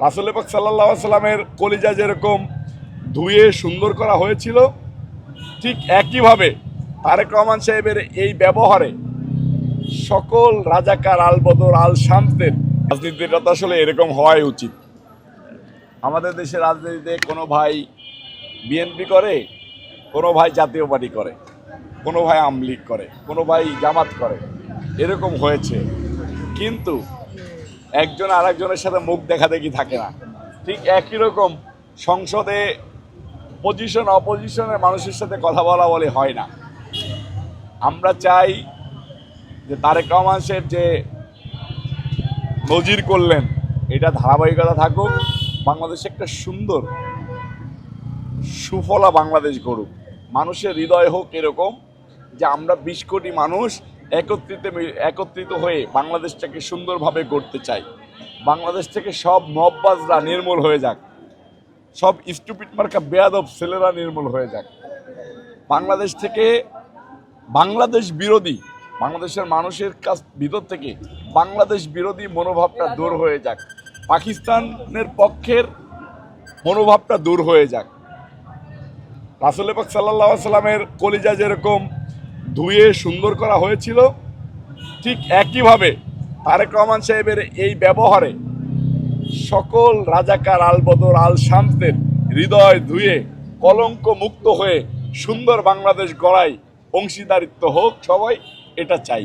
রাসূল পাক সাল্লাল্লাহু আলাইহি সাল্লামের কলিজা যেরকম ধুয়ে সুন্দর করা হয়েছিল, ঠিক একইভাবে তারেক রহমান সাহেবের এই ব্যবহারে সকল রাজাকার আল বদর আল শামসদের রাজনীতিটা তো আসলে এরকম হওয়াই উচিত। আমাদের দেশের রাজনীতিতে কোনো ভাই বিএনপি করে, কোনো ভাই জাতীয় পার্টি করে, কোনো ভাই আওয়ামী লীগ করে, কোনো ভাই জামাত করে, এরকম হয়েছে। কিন্তু একজন আরেকজনের সাথে মুখ দেখাদেখি থাকে না। ঠিক একই রকম সংসদে পজিশন অপোজিশনের মানুষের সাথে কথা বলা বলে হয় না। আমরা চাই যে তারেক রহমান সাহেব যে নজির করলেন এটা ধারাবাহিকতা থাকুক, বাংলাদেশে একটা সুন্দর সুফলা বাংলাদেশ গড়ুক, মানুষের হৃদয় হোক এরকম যে আমরা ২০ কোটি মানুষ একত্রিত হয়ে বাংলাদেশটাকে সুন্দরভাবে গড়তে চাই। বাংলাদেশ থেকে সব মববাজরা নির্মূল হয়ে যাক, সব স্টুপিড মার্কা বেয়াদব ছেলেরা নির্মূল হয়ে যাক। বাংলাদেশ থেকে বাংলাদেশ বিরোধী, বাংলাদেশের মানুষের ভিতর থেকে বাংলাদেশ বিরোধী মনোভাবটা দূর হয়ে যাক, পাকিস্তানের পক্ষের মনোভাবটা দূর হয়ে যাক। রাসূল পাক সাল্লাল্লাহু আলাইহি সাল্লামের কলিজা যেরকম ধুয়ে সুন্দর করা হয়েছিল, ঠিক একইভাবে তারেক রহমান সাহেবের এই ব্যবহারে সকল রাজাকার আল বদর আল শামসদের হৃদয় ধুয়ে কলঙ্ক মুক্ত হয়ে সুন্দর বাংলাদেশ গড়াই অংশীদারিত্ব হোক সবাই, এটা চাই।